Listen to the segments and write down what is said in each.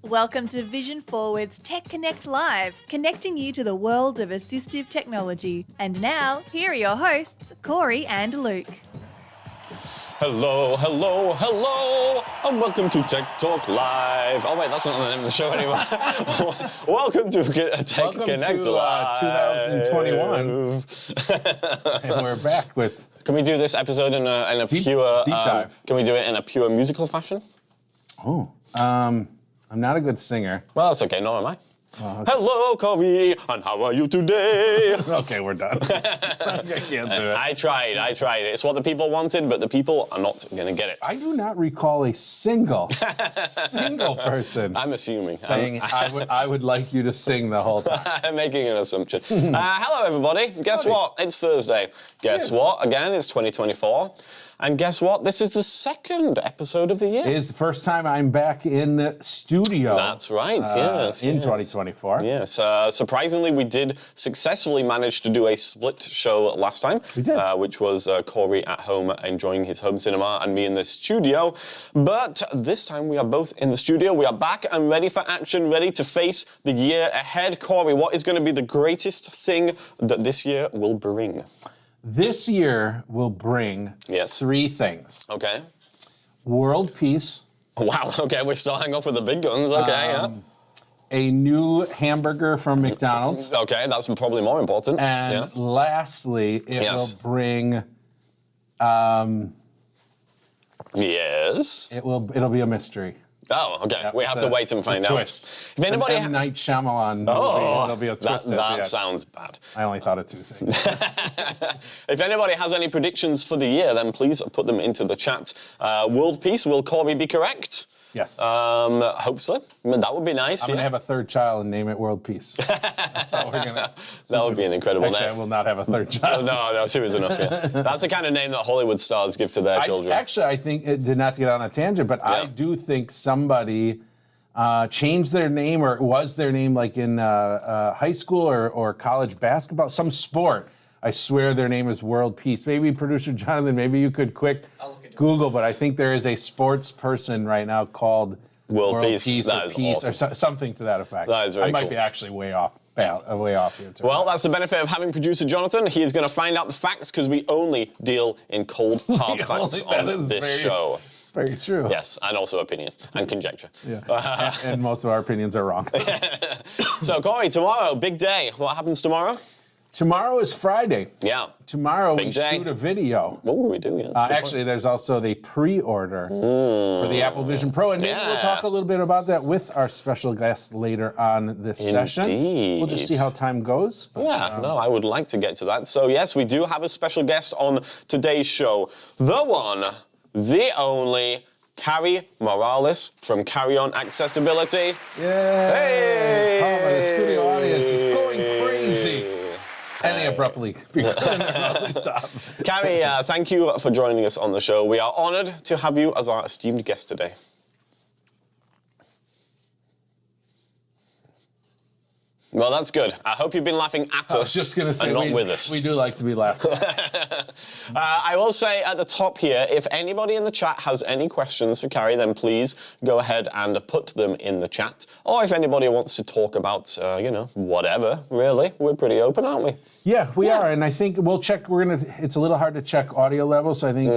Welcome to Vision Forward's Tech Connect Live, connecting you to the world of assistive technology. And now, here are your hosts, Corey and Luke. Hello, hello, hello, and welcome to Tech Talk Live. Oh wait, that's not the name of the show anymore. Welcome to Tech Connect Live. 2021. And we're back with... Can we do this episode in a pure... Deep dive. Can we do it in a pure musical fashion? Oh, I'm not a good singer. Well, that's okay, nor am I. Oh, okay. Hello, Corey, and how are you today? Okay, we're done. I can't do it. I tried. It's what the people wanted, but the people are not going to get it. I do not recall a single person I'm assuming. saying, I would like you to sing the whole time. I'm making an assumption. Hello, everybody. Guess what? It's Thursday. Guess what? Again, it's 2024. And guess what? This is the second episode of the year. It is the first time I'm back in the studio. That's right, yes. In 2024. Yes. Surprisingly, we did successfully manage to do a split show last time. We did. Which was Corey at home enjoying his home cinema and me in the studio. But this time we are both in the studio. We are back and ready for action, ready to face the year ahead. Corey, what is going to be the greatest thing that this year will bring? This year will bring three things. Okay. World peace. Wow, okay, we're starting off with the big guns. Okay, yeah. A new hamburger from McDonald's. Okay, that's probably more important. And lastly, it will bring... yes? It'll be a mystery. Oh, okay. Yeah, we have to wait and find out. If anybody... M. Night Shyamalan movie, it'll be a twist. That sounds bad. I only thought of two things. If anybody has any predictions for the year, then please put them into the chat. World peace, will Corey be correct? Yes. Hope so. I mean, that would be nice. I'm going to have a third child and name it World Peace. That's how we're going to... That would be an incredible name. I will not have a third child. No, two is enough, yeah. That's the kind of name that Hollywood stars give to their children. Actually, I think, not to get on a tangent, but I do think somebody changed their name, or it was their name, like in high school or college basketball, some sport. I swear their name is World Peace. Maybe producer Jonathan, maybe you could quick Google, but I think there is a sports person right now called World Peace that or is Peace awesome. Or something to that effect. That is very I might cool. be actually way off here too. Well, that's the benefit of having producer Jonathan. He is going to find out the facts because we only deal in cold, hard facts on this show. Very true. Yes, and also opinion and conjecture. Yeah. And most of our opinions are wrong. So, Corey, tomorrow, big day. What happens tomorrow? Tomorrow is Friday. Yeah. Tomorrow Big we day. shoot a video. What were we doing? Yeah, Actually, there's also the pre-order for the Apple Vision Pro, and maybe we'll talk a little bit about that with our special guest later on this session. We'll just see how time goes. But, no, I would like to get to that. So yes, we do have a special guest on today's show. The one, the only, Carrie Morales from Carrie On Accessibility. Yay! Hey! Oh, the studio audience is going crazy. And they abruptly stop. Carrie, thank you for joining us on the show. We are honored to have you as our esteemed guest today. Well, that's good. I hope you've been laughing at us just gonna say, and not with us. We do like to be laughed at. I will say at the top here, if anybody in the chat has any questions for Carrie, then please go ahead and put them in the chat. Or if anybody wants to talk about, you know, whatever, really, we're pretty open, aren't we? Yeah, we are, and I think we'll check. It's a little hard to check audio levels, so I think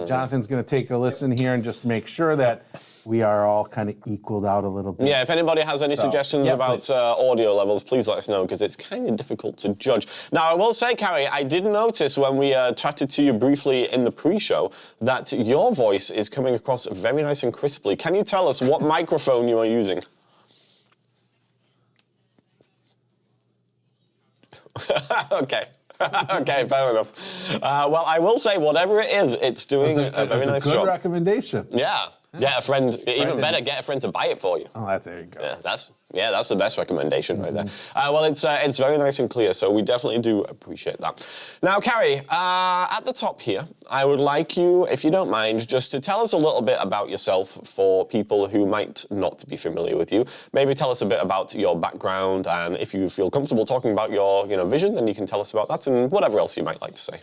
Jonathan's going to take a listen here and just make sure that we are all kind of equaled out a little bit. Yeah, if anybody has any suggestions about audio levels, please let us know, because it's kind of difficult to judge. Now, I will say, Carrie, I did notice when we chatted to you briefly in the pre-show that your voice is coming across very nice and crisply. Can you tell us what microphone you are using? Okay. Okay, fair enough. Well, I will say, whatever it is, it's doing a very nice job. Good recommendation. Yeah. Get a friend, even better, get a friend to buy it for you. Oh, there you go. Yeah, that's the best recommendation right there. Well, it's very nice and clear, so we definitely do appreciate that. Now, Carrie, at the top here, I would like you, if you don't mind, just to tell us a little bit about yourself for people who might not be familiar with you. Maybe tell us a bit about your background, and if you feel comfortable talking about your vision, then you can tell us about that, and whatever else you might like to say.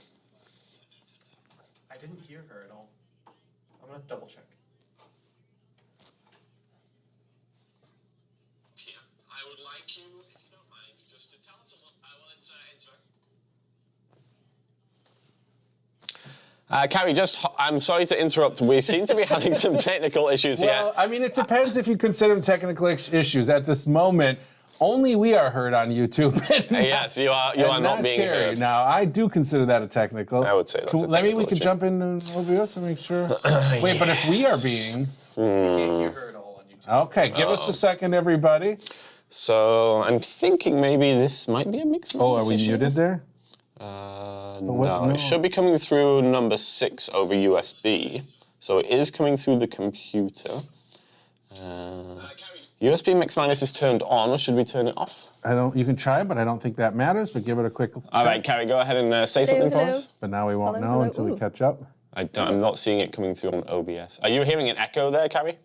I didn't hear her at all. I'm going to double check. I would like you, if you don't mind, just to tell us a little. Carrie, I'm sorry to interrupt. We seem to be having some technical issues here. Well, I mean, it depends if you consider them technical issues. At this moment, only we are heard on YouTube. Yes, you are not being Carrie. heard. Now, I do consider that a technical. I would say that's a technical Maybe we could issue. jump in OBS to make sure. Wait, but if we are being... I can't hear her at all on YouTube. Okay, give us a second, everybody. So I'm thinking maybe this might be a mixed Oh, are we issue. muted there? No, it should be coming through number 6 over USB. So it is coming through the computer. USB mix minus is turned on. Should we turn it off? You can try, but I don't think that matters. But give it a quick check. All right, Carrie, go ahead and say something for us. But now we won't Hello, know hello. until we Ooh. catch up. I'm not seeing it coming through on OBS. Are you hearing an echo there, Carrie?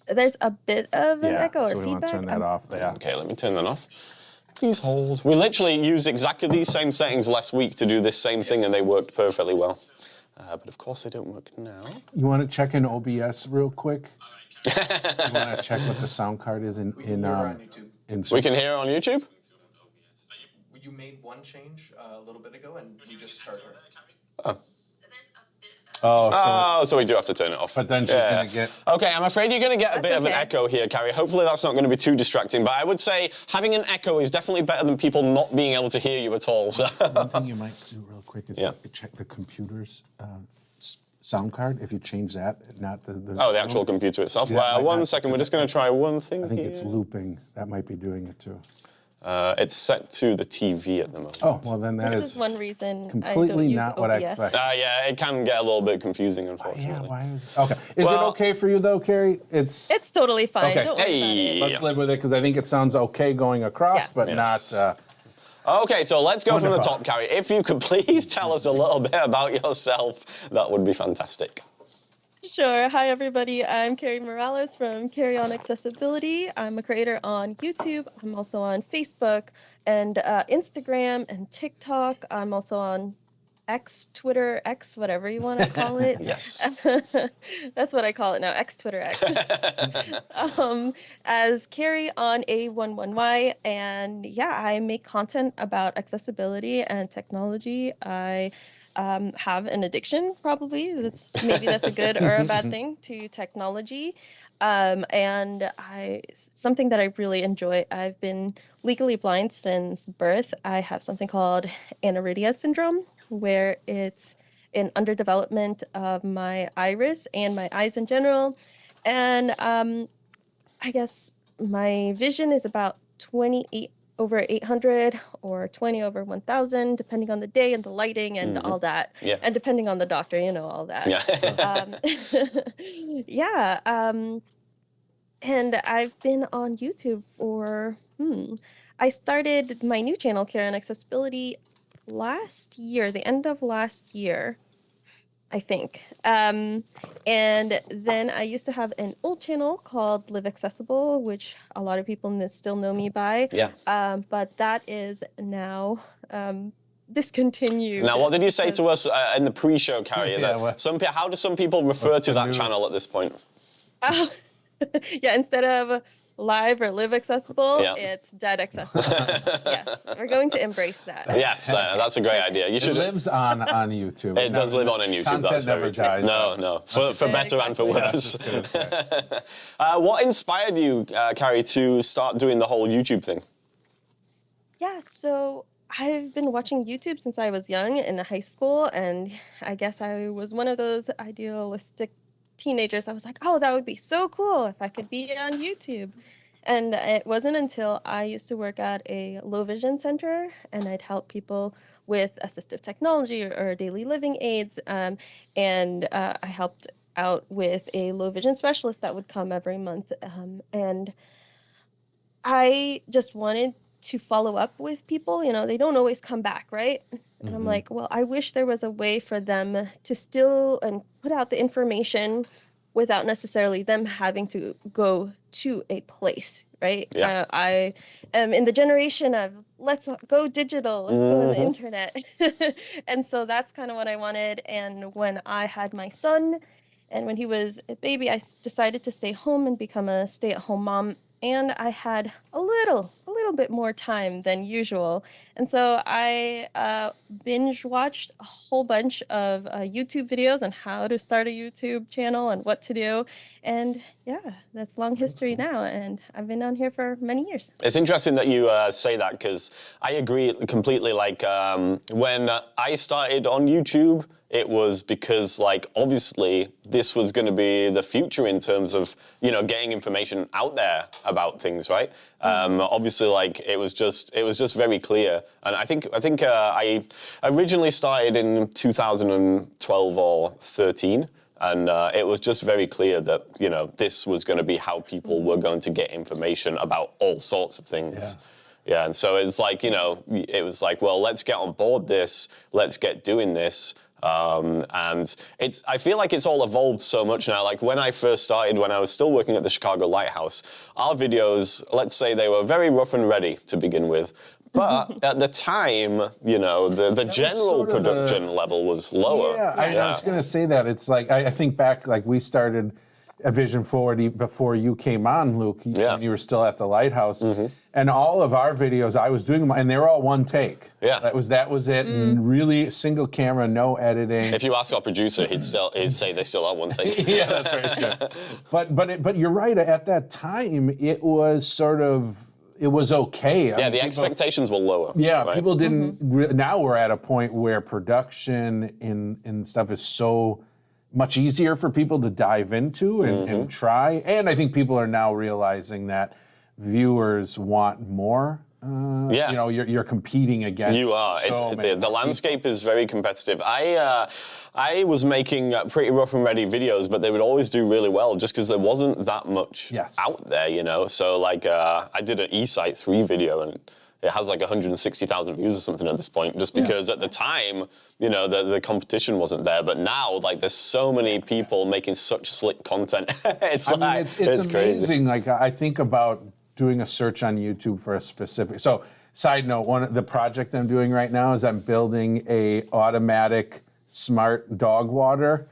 There's a bit of an echo or so we want feedback. to turn that off. Yeah. Okay, let me turn that off. Please hold. We literally used exactly these same settings last week to do this same thing, and they worked perfectly well. But of course, they don't work now. You want to check in OBS real quick? You want to check what the sound card is in We can hear her on YouTube. We can hear it on YouTube? You made one change a little bit ago, and we just heard her. So we do have to turn it off. But then she's going to get... Okay, I'm afraid you're going to get a bit of an okay. echo here, Carrie. Hopefully that's not going to be too distracting. But I would say having an echo is definitely better than people not being able to hear you at all. So. One thing you might do real quick is check the computer's sound card. If you change that, not the The actual computer itself. Yeah, Well, 1 second, we're just going to try one thing I think here. it's looping. That might be doing it too. It's set to the TV at the moment. Oh, well then that This is is one reason completely I don't use not what I OBS. expected. Yeah, it can get a little bit confusing, unfortunately. Yeah, why is okay? Is Well- it okay for you though, Carrie? It's totally fine. Okay. Don't worry Hey. about it. let's live with it because I think it sounds okay going across, Yeah. but Yes. not. Okay, so let's go from the Wonderful. top, Carrie. If you could please tell us a little bit about yourself, that would be fantastic. Sure. Hi, everybody. I'm Carrie Morales from Carrie On Accessibility. I'm a creator on YouTube. I'm also on Facebook and Instagram and TikTok. I'm also on X, Twitter, X, whatever you want to call it. Yes. That's what I call it now, X, Twitter, X. As Carrie on A11Y. And yeah, I make content about accessibility and technology. I have an addiction, probably. Maybe that's a good or a bad thing to technology. And something that I really enjoy, I've been legally blind since birth. I have something called aniridia syndrome, where it's an underdevelopment of my iris and my eyes in general. And I guess my vision is about 28 over 800 or 20 over 1000, depending on the day and the lighting and all that. Yeah. And depending on the doctor, all that. Yeah. Yeah. And I've been on YouTube for, I started my new channel, Carrie Accessibility, last year, the end of last year, I think. And then I used to have an old channel called Live Accessible, which a lot of people still know me by. Yeah. But that is now discontinued. Now, what did you say to us in the pre-show, Carrie? Yeah, how do some people refer to that new- channel at this point? Yeah, instead of live or live accessible, Yeah. it's dead accessible. Yes, we're going to embrace that. Yes, that's a great idea. You It should. lives on YouTube. It does live on YouTube. Content That's very never true. dies. No. For better and for Exactly. worse. Yeah, I was just gonna say. What inspired you, Carrie, to start doing the whole YouTube thing? Yeah, so I've been watching YouTube since I was young in high school, and I guess I was one of those idealistic teenagers. I was like, oh, that would be so cool if I could be on YouTube. And it wasn't until I used to work at a low vision center, and I'd help people with assistive technology or daily living aids. And I helped out with a low vision specialist that would come every month. And I just wanted to follow up with people. They don't always come back, right? And I'm like, well, I wish there was a way for them to still and put out the information without necessarily them having to go to a place, right? Yeah. I am in the generation of let's go digital, let's go on the internet. And so that's kind of what I wanted. And when I had my son, and when he was a baby, I decided to stay home and become a stay-at-home mom. And I had a little bit more time than usual. And so I binge watched a whole bunch of YouTube videos on how to start a YouTube channel and what to do. And yeah, that's long history now. And I've been on here for many years. It's interesting that you say that, because I agree completely. Like when I started on YouTube, it was because, like, obviously this was going to be the future in terms of, getting information out there about things, right? Obviously, like, it was just very clear. And I think I originally started in 2012 or 13. And it was just very clear that, this was going to be how people were going to get information about all sorts of things. Yeah, and so it's like, it was like, well, let's get on board this, let's get doing this. And I feel like it's all evolved so much now. Like when I first started, when I was still working at the Chicago Lighthouse, our videos, let's say they were very rough and ready to begin with. But at the time, the general sort of production level was lower. Yeah, I was going to say that. It's like, I think back, like we started a Vision Forward before you came on, Luke, when you were still at the Lighthouse. And all of our videos, I was doing them, and they were all one take. Yeah. That was it, and really single camera, no editing. If you ask our producer, he'd say they still are one take. Yeah, that's very true. But you're right, at that time, it was sort of, it was okay. Yeah, the expectations were lower. Yeah, right? people didn't, now we're at a point where production in stuff is so much easier for people to dive into and try. And I think people are now realizing that viewers want more. You're competing against. You are. The landscape is very competitive. I was making pretty rough and ready videos, but they would always do really well just because there wasn't that much out there, So like I did an eSight 3 video, and it has like 160,000 views or something at this point, just because at the time, the competition wasn't there. But now, like, there's so many people making such slick content. It's amazing. crazy. Like, I think about doing a search on YouTube for a specific. So, side note, the project I'm doing right now is I'm building a automatic smart dog water.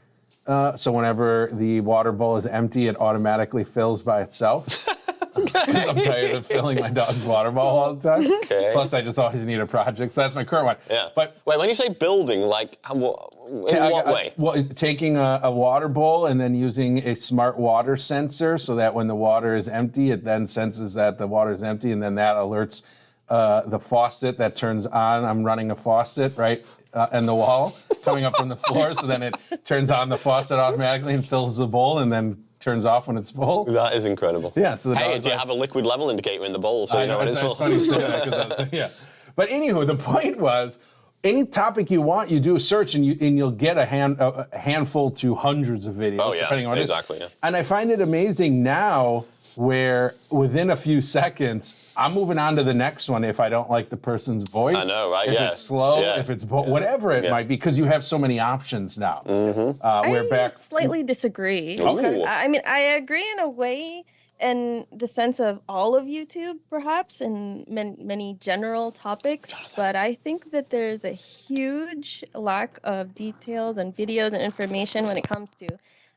So whenever the water bowl is empty, it automatically fills by itself. because I'm tired of filling my dog's water bottle all the time. Okay. Plus, I just always need a project, so that's my current one. Yeah. But wait, when you say building, like, in what way? Well, taking a water bowl and then using a smart water sensor so that when the water is empty, it then senses that the water is empty, and then that alerts the faucet that turns on. I'm running a faucet, right, in the wall, coming up from the floor, so then it turns on the faucet automatically and fills the bowl, and then turns off when it's full. That is incredible. Yeah. So hey, do you have a liquid level indicator in the bowl so you know when it's full? It's funny you say that, 'cause I was, yeah. But anywho, the point was, any topic you want, you do a search and you'll get a handful to hundreds of videos. Oh yeah, depending on what exactly. It is. Yeah. And I find it amazing now, where within a few seconds, I'm moving on to the next one if I don't like the person's voice. I know, right? If Yeah. it's slow, Yeah. if it's whatever it might be, because you have so many options now. I slightly disagree. Okay. I mean, I agree in a way, in the sense of all of YouTube, perhaps, and many general topics. But I think that there's a huge lack of details and videos and information when it comes to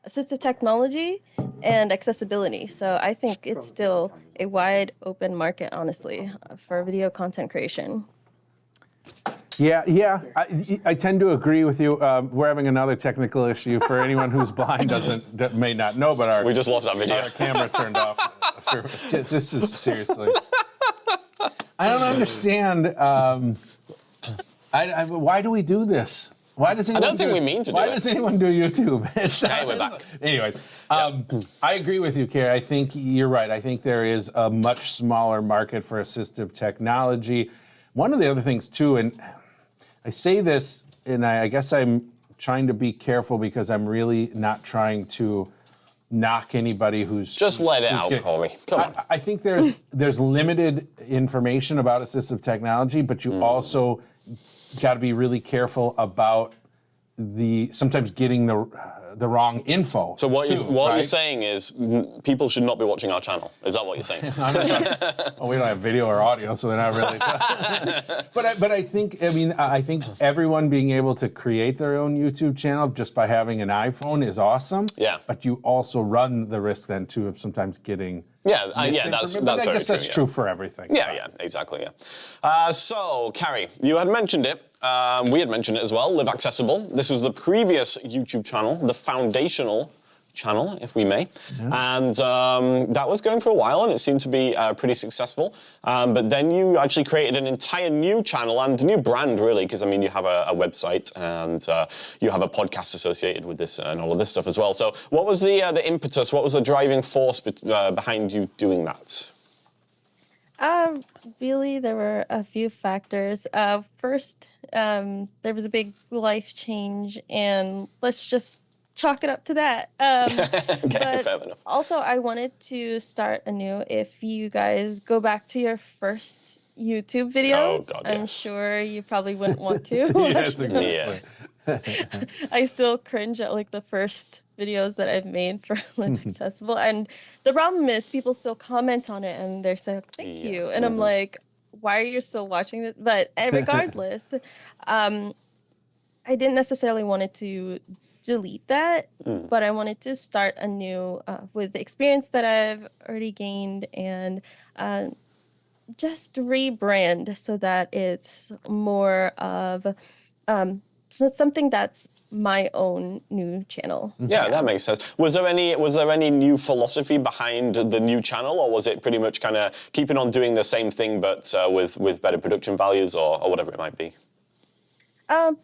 assistive technology and accessibility. So I think it's still a wide open market, honestly, for video content creation. Yeah. I tend to agree with you. We're having another technical issue. For anyone who's blind may not know, but we just lost that video. Our camera turned off. This is seriously. I don't understand. Why do we do this? Why does anyone I don't think we mean to do it. Why does anyone do YouTube? It's not, Hey, we're back. Anyways, I agree with you, Carrie. I think you're right. I think there is a much smaller market for assistive technology. One of the other things, too, and I say this, and I guess I'm trying to be careful because I'm really not trying to knock anybody who's... Just let it out, Corey. Come on. I think there's limited information about assistive technology, but you also got to be really careful about sometimes getting the wrong info. So what you're saying is people should not be watching our channel. Is that what you're saying? We don't have video or audio, so they're not really. But I think everyone being able to create their own YouTube channel just by having an iPhone is awesome. Yeah. But you also run the risk then too of sometimes getting. That's I guess that's true for everything. Yeah, exactly. Yeah. So, Carrie, you had mentioned it. We had mentioned it as well. Live Accessible. This is the previous YouTube channel, the foundational channel, if we may. Yeah. And that was going for a while, and it seemed to be pretty successful. But then you actually created an entire new channel and a new brand, really, because, I mean, you have a website and you have a podcast associated with this and all of this stuff as well. So what was the impetus? What was the driving force behind you doing that? Really, there were a few factors. First, there was a big life change, and let's just chalk it up to that. Okay, fair enough. Also, I wanted to start anew. If you guys go back to your first YouTube videos, I'm sure you probably wouldn't want to. Yes, exactly. Yeah. I still cringe at like the first videos that I've made for Live Accessible, and the problem is people still comment on it and they're saying thank you, and I'm like, why are you still watching this? But regardless, I didn't necessarily want to delete that, but I wanted to start anew with the experience that I've already gained, and just rebrand so that it's more of something that's my own new channel. Yeah, that makes sense. Was there any new philosophy behind the new channel, or was it pretty much kind of keeping on doing the same thing but with better production values or whatever it might be? A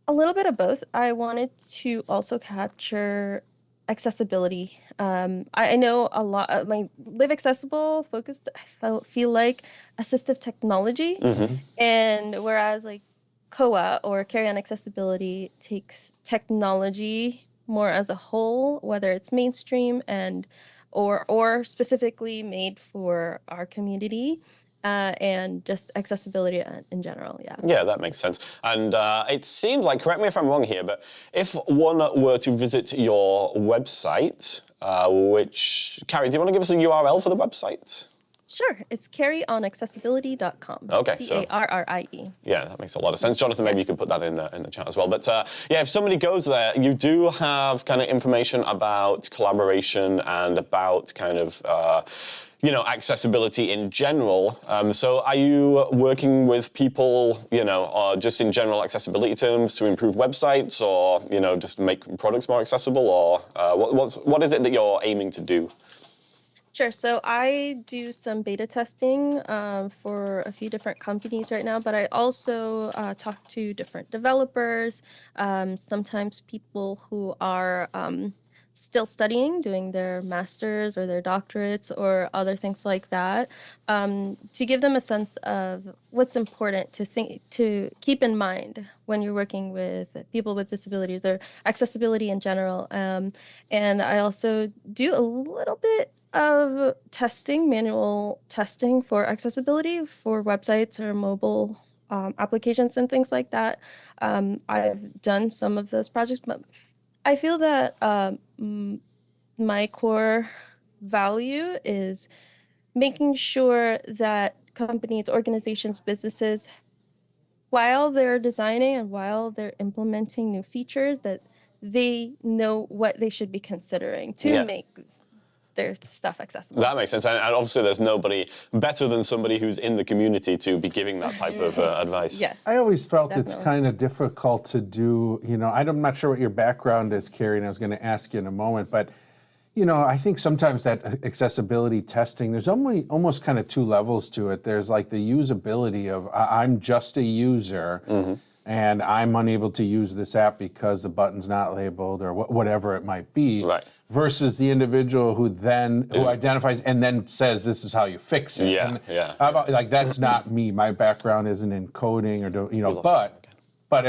little bit of both. I wanted to also capture accessibility. I know a lot of my Live Accessible focused, I feel like, assistive technology, and whereas like COA or Carrie on Accessibility takes technology more as a whole, whether it's mainstream or specifically made for our community, and just accessibility in general. Yeah, that makes sense. And it seems like, correct me if I'm wrong here, but if one were to visit your website, which, Carrie, do you want to give us a URL for the website? Sure, it's carrieonaccessibility.com. Okay, Carrie. Yeah, that makes a lot of sense. Jonathan, maybe you could put that in the chat as well. But yeah, if somebody goes there, you do have kind of information about collaboration and about kind of accessibility in general. So are you working with people, just in general accessibility terms to improve websites, or, just make products more accessible, or what is it that you're aiming to do? Sure. So I do some beta testing for a few different companies right now, but I also talk to different developers, sometimes people who are still studying, doing their masters or their doctorates or other things like that, to give them a sense of what's important to keep in mind when you're working with people with disabilities or accessibility in general. And I also do a little bit of testing, manual testing for accessibility for websites or mobile applications and things like that. I've done some of those projects, but I feel that my core value is making sure that companies, organizations, businesses, while they're designing and while they're implementing new features, that they know what they should be considering to make their stuff accessible. That makes sense. And obviously there's nobody better than somebody who's in the community to be giving that type of advice. Yeah. I always felt Definitely. it's kind of difficult to do, I'm not sure what your background is, Carrie, and I was going to ask you in a moment, but I think sometimes that accessibility testing, there's almost kind of two levels to it. There's like the usability of I'm just a user and I'm unable to use this app because the button's not labeled or whatever it might be. Right. Versus the individual who identifies and then says this is how you fix it. Yeah, and yeah. How about, like, that's not me. My background isn't in coding or but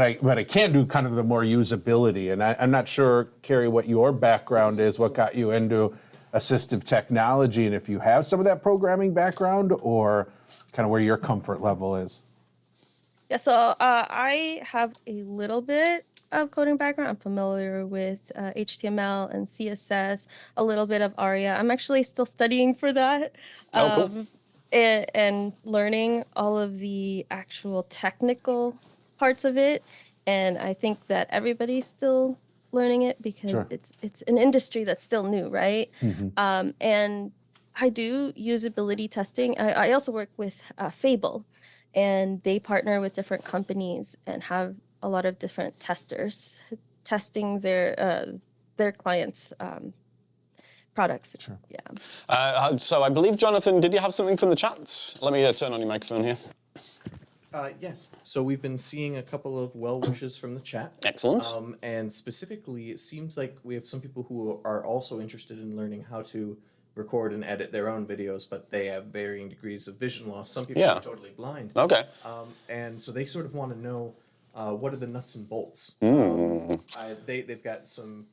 I can do kind of the more usability. And I'm not sure, Carrie, what your background is, what got you into assistive technology, and if you have some of that programming background or kind of where your comfort level is. Yeah, so I have a little bit of coding background. I'm familiar with HTML and CSS, a little bit of ARIA. I'm actually still studying for that. Cool. And learning all of the actual technical parts of it. And I think that everybody's still learning it because it's an industry that's still new, right? And I do usability testing. I also work with Fable, and they partner with different companies and have a lot of different testers testing their clients' products. Sure. Yeah. So I believe, Jonathan, did you have something from the chats? Let me turn on your microphone here. Yes. So we've been seeing a couple of well wishes from the chat. Excellent. And specifically, it seems like we have some people who are also interested in learning how to record and edit their own videos, but they have varying degrees of vision loss. Some people are totally blind. Okay. And so they sort of want to know what are the nuts and bolts. They've got some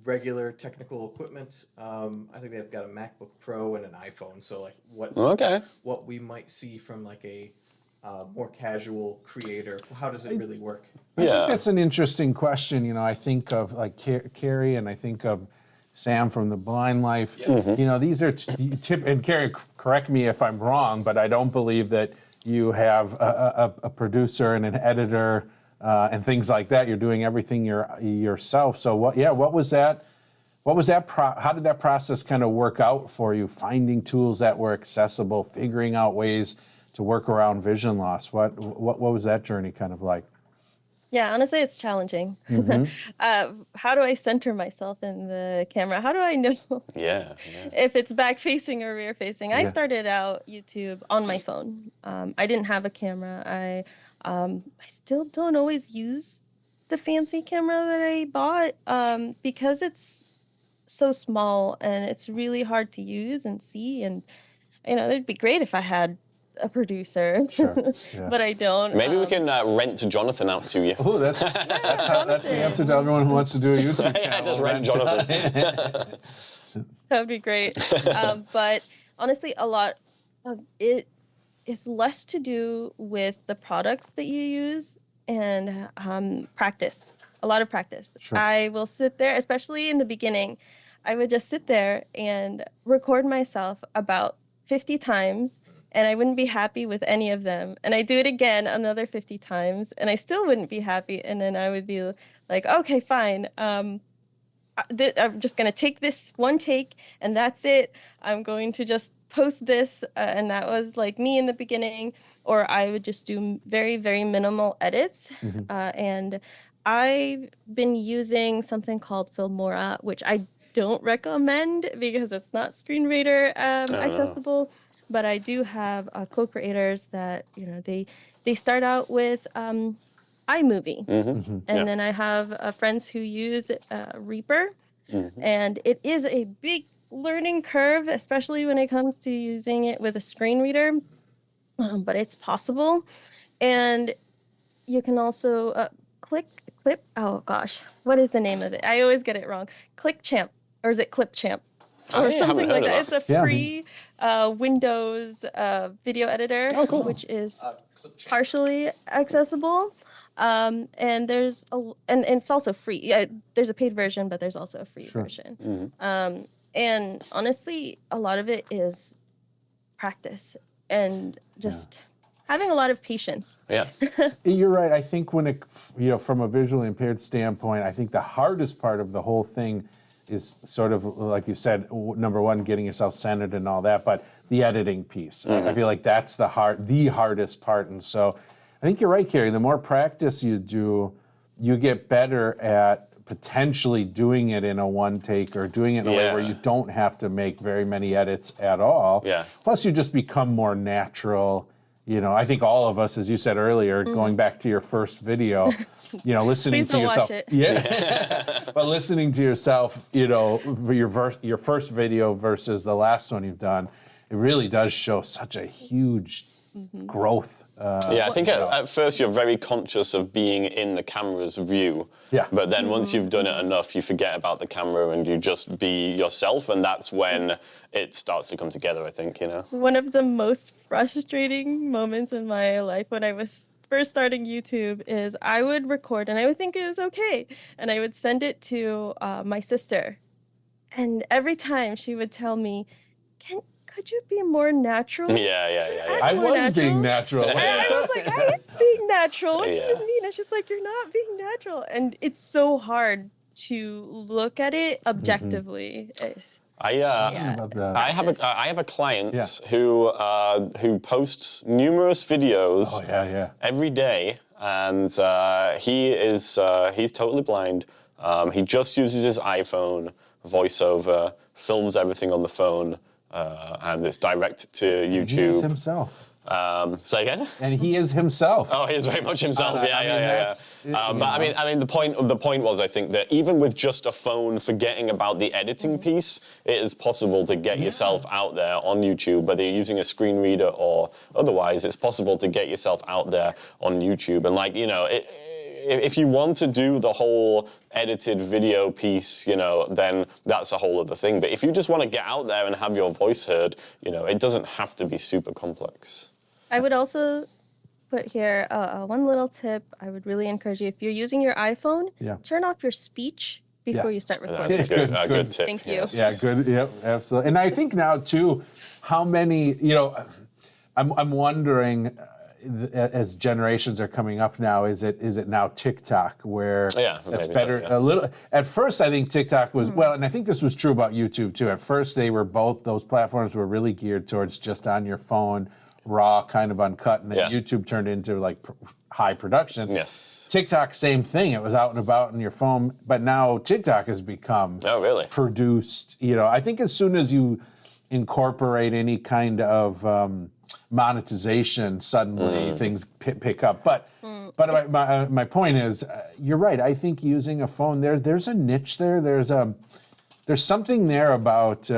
regular technical equipment. I think they've got a MacBook Pro and an iPhone. So like what we might see from like a more casual creator, how does it really work? I think that's an interesting question. I think of like Carrie, and I think of Sam from the Blind Life. These are and Carrie, correct me if I'm wrong, but I don't believe that you have a producer and an editor and things like that. You're doing everything yourself. So what was that? How did that process kind of work out for you? Finding tools that were accessible, figuring out ways to work around vision loss. What was that journey kind of like? Yeah, honestly, it's challenging. How do I center myself in the camera? How do I know if it's back facing or rear facing? I started out YouTube on my phone. I didn't have a camera. I still don't always use the fancy camera that I bought because it's so small and it's really hard to use and see. And it'd be great if I had a producer, but I don't. Maybe we can rent Jonathan out to you. Oh, that's the answer to everyone who wants to do a YouTube channel. Yeah, just rent Jonathan. That would be great. But honestly, a lot of it is less to do with the products that you use and practice. A lot of practice. Sure. I will sit there, especially in the beginning, I would just sit there and record myself about 50 times. And I wouldn't be happy with any of them. And I do it again another 50 times, and I still wouldn't be happy. And then I would be like, okay, fine. I I'm just going to take this one take and that's it. I'm going to just post this. And that was like me in the beginning, or I would just do very, very minimal edits. And I've been using something called Filmora, which I don't recommend because it's not screen reader accessible. But I do have co-creators that, they start out with iMovie. And then I have friends who use Reaper. And it is a big learning curve, especially when it comes to using it with a screen reader. But it's possible. And you can also oh gosh, what is the name of it? I always get it wrong. ClickChamp, or is it ClipChamp? Or something like that. It's a free Windows video editor, which is partially accessible. And there's and it's also free. Yeah, there's a paid version, but there's also a free version. And honestly, a lot of it is practice and just having a lot of patience. Yeah. You're right. I think when it, from a visually impaired standpoint, I think the hardest part of the whole thing is sort of, like you said, number one, getting yourself centered and all that, but the editing piece. I feel like that's the hardest part. And so I think you're right, Carrie. The more practice you do, you get better at potentially doing it in a one take or doing it in a way where you don't have to make very many edits at all. Plus you just become more natural. I think all of us, as you said earlier, going back to your first video, listening to yourself. Watch it. But listening to yourself, your first video versus the last one you've done, it really does show such a huge growth. I think at first you're very conscious of being in the camera's view. But then once you've done it enough, you forget about the camera and you just be yourself, and that's when it starts to come together, I think, One of the most frustrating moments in my life when I was first starting YouTube is I would record and I would think it was okay. And I would send it to my sister. And every time she would tell me, could you be more natural? I was being natural. And I was like, I am being natural. What do you mean? And she's like, you're not being natural. And it's so hard to look at it objectively. I have a client who posts numerous videos every day, and he's totally blind. He just uses his iPhone, voiceover, films everything on the phone. And it's direct to YouTube. He is himself. Say again? And he is himself. Oh, he is very much himself. But I mean, the point was, I think, that even with just a phone, forgetting about the editing piece, it is possible to get yourself out there on YouTube, whether you're using a screen reader or otherwise. It's possible to get yourself out there on YouTube, and if you want to do the whole edited video piece, then that's a whole other thing. But if you just want to get out there and have your voice heard, it doesn't have to be super complex. I would also put here one little tip. I would really encourage you, if you're using your iPhone, turn off your speech before you start recording. That's a good tip. Thank you. Yes. Yeah, good. Yep, absolutely. And I think now, too, how many, I'm wondering, as generations are coming up now, is it now TikTok where that's better? A little. At first, I think TikTok was and I think this was true about YouTube too. At first, those platforms were really geared towards just on your phone, raw, kind of uncut, and then YouTube turned into like high production. Yes. TikTok, same thing. It was out and about on your phone, but now TikTok has become produced. I think as soon as you incorporate any kind of monetization, suddenly things pick up. But my point is, you're right. I think using a phone, there's a niche there. There's something there about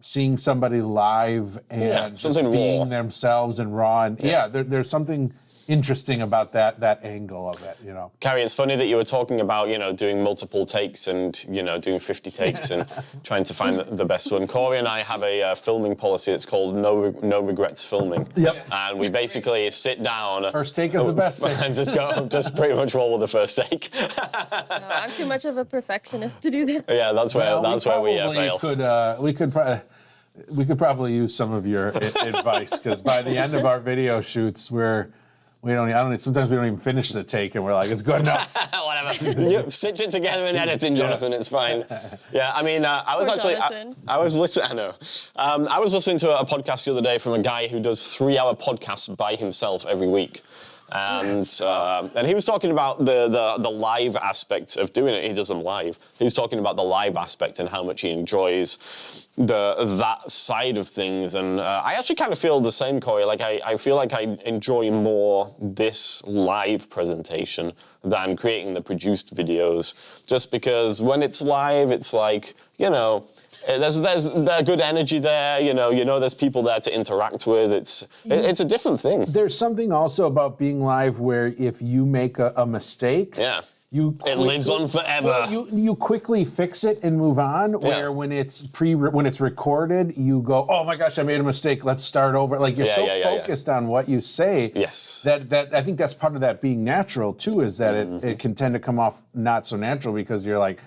seeing somebody live and just being themselves and raw. And there's something interesting about that angle of it, Carrie, it's funny that you were talking about, doing multiple takes and, doing 50 takes and trying to find the best one. Corey and I have a filming policy. It's called no regrets filming. And we basically sit down. First take is the best take. And just pretty much roll with the first take. No, I'm too much of a perfectionist to do that. Yeah, that's where we fail. We could probably use some of your advice, because by the end of our video shoots, we're Sometimes we don't even finish the take, and we're like, it's good enough. Whatever. You stitch it together in editing, Jonathan. It's fine. Yeah, I mean, I was actually, I was listening. I know. I was listening to a podcast the other day from a guy who does 3-hour podcasts by himself every week. And he was talking about the live aspect of doing it. He does them live. He was talking about the live aspect and how much he enjoys that side of things. And I actually kind of feel the same, Corey. Like I feel like I enjoy more this live presentation than creating the produced videos. Just because when it's live, it's like, you know, there's good energy there, you know, there's people there to interact with. It's a different thing. There's something also about being live where if you make a mistake, it lives on forever. Well, you quickly fix it and move on. Where when it's recorded, you go, oh my gosh, I made a mistake. Let's start over. Like you're focused on what you say. Yes. That I think that's part of that being natural too. Is that it can tend to come off not so natural because you're like,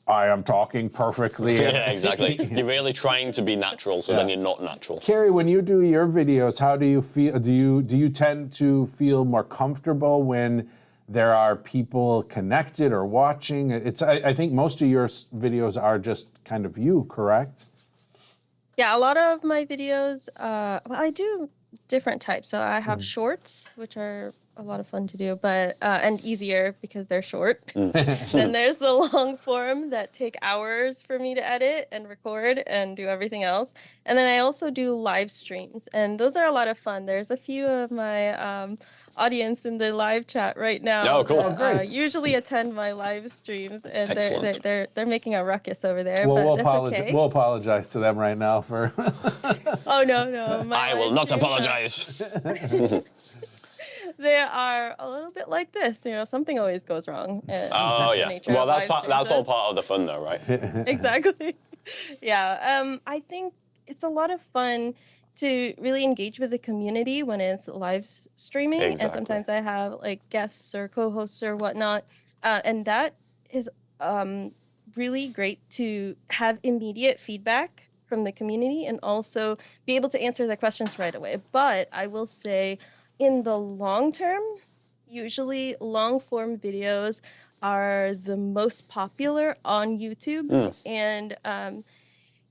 I am talking perfectly. Yeah, exactly. You're really trying to be natural, so then you're not natural. Carrie, when you do your videos, how do you feel? Do you tend to feel more comfortable when there are people connected or watching? I think most of your videos are just kind of you, correct? Yeah, a lot of my videos, I do different types. So I have shorts, which are a lot of fun to do, but and easier because they're short. Then there's the long form that take hours for me to edit and record and do everything else. And then I also do live streams, and those are a lot of fun. There's a few of my audience in the live chat right now. Oh, cool! That, usually attend my live streams, and they're making a ruckus over there. Well, but we'll apologize to them right now for. Oh no! I will not apologize. They are a little bit like this, you know. Something always goes wrong. Oh yeah. Well, that's all part of the fun, though, right? Exactly. Yeah. I think it's a lot of fun to really engage with the community when it's live streaming, and sometimes I have like guests or co-hosts or whatnot, and that is really great to have immediate feedback from the community and also be able to answer their questions right away. But I will say, in the long term, usually long form videos are the most popular on YouTube, and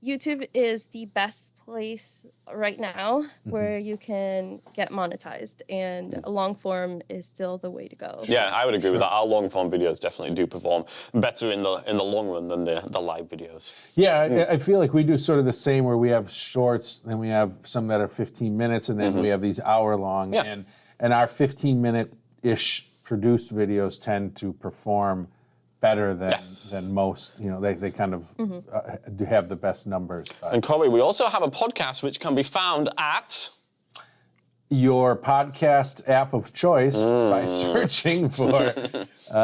YouTube is the best place right now where you can get monetized, and long form is still the way to go. Yeah, I would agree with that. Our long form videos definitely do perform better in the long run than the live videos. Yeah, I feel like we do sort of the same where we have shorts, then we have some that are 15 minutes, and then we have these hour long. Yeah. And our 15-minute-ish produced videos tend to perform better than most. You know, they kind of do have the best numbers. And Corey, we also have a podcast which can be found at your podcast app of choice by searching for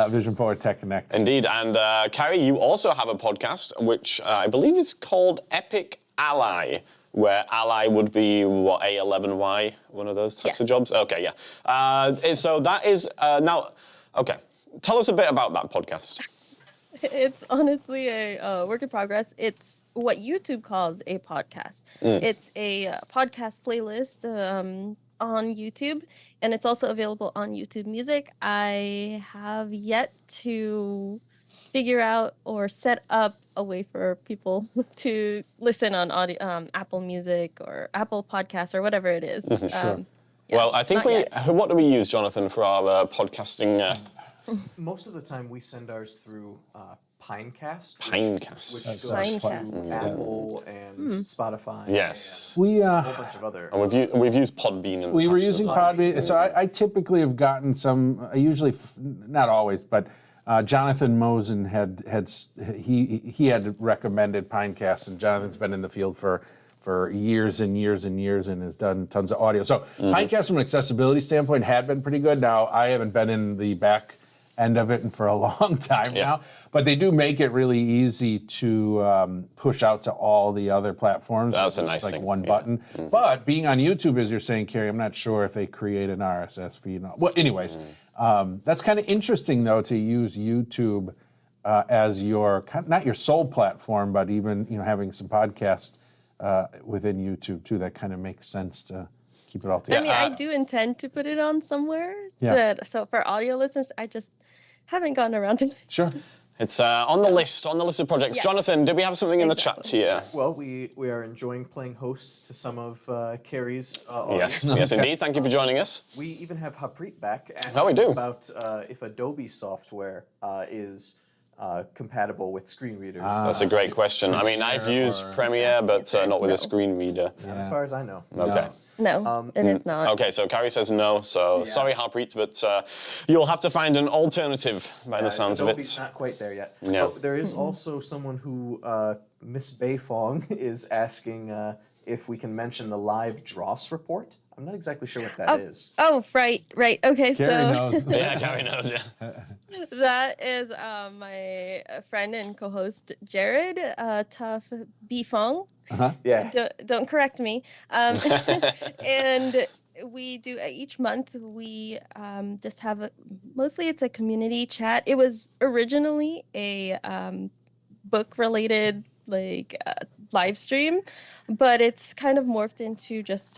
Vision Forward Tech Connect. Indeed. And Carrie, you also have a podcast which I believe is called Epic Ally, where Ally would be, what, A11Y, one of those types of jobs? Okay, yeah. So that is, now, okay, tell us a bit about that podcast. It's honestly a work in progress. It's what YouTube calls a podcast. It's a podcast playlist on YouTube, and it's also available on YouTube Music. I have yet to figure out or set up a way for people to listen on audio, Apple Music or Apple Podcasts or whatever it is. Sure. Well, I think what do we use, Jonathan, for our podcasting? Most of the time we send ours through Pinecast. Pinecast. Which goes Pinecast. to Apple and Spotify. Yes. We And a whole bunch of other. And we've used Podbean in the We were past using as well. Podbean, so I typically have gotten some. I usually, not always, but Jonathan Mosen had recommended Pinecast, and Jonathan's been in the field for years and years and years and has done tons of audio. So Pinecast, from an accessibility standpoint, had been pretty good. Now I haven't been in the back end of it for a long time now, but they do make it really easy to push out to all the other platforms. That's a It's nice like thing. one button. But being on YouTube, as you're saying, Carrie, I'm not sure if they create an RSS feed. Well, anyways, that's kind of interesting though, to use YouTube as your, not your sole platform, but even having some podcasts within YouTube too. That kind of makes sense to keep it all I together. mean, I do intend to put it on somewhere. Yeah. So for audio listeners, I just haven't gotten around to it. Sure. It's on the list of projects. Yes. Jonathan, did we have something in the chat Exactly. here? Well, we are enjoying playing host to some of Carrie's audience. Yes, yes, indeed. Thank you for joining us. We even have Harpreet back asking Oh, we do. about if Adobe software is compatible with screen readers. That's a great question. I mean, I've used Premiere, but not with a screen reader. Not as far as I know. Okay. No, and it's not. Okay, so Carrie says no, so sorry, Harpreet, but you'll have to find an alternative by the sounds Adobe's of it. not quite there yet. No. But there is also someone who, Miss Beifong, is asking if we can mention the live Dross report. I'm not exactly sure what that is. Oh, right. Okay, Carrie so knows. Yeah, Carrie knows, yeah. that is my friend and co-host Jared Tough Bifong. Yeah. Don't correct me. And we do each month. We just have mostly it's a community chat. It was originally a book-related live stream, but it's kind of morphed into just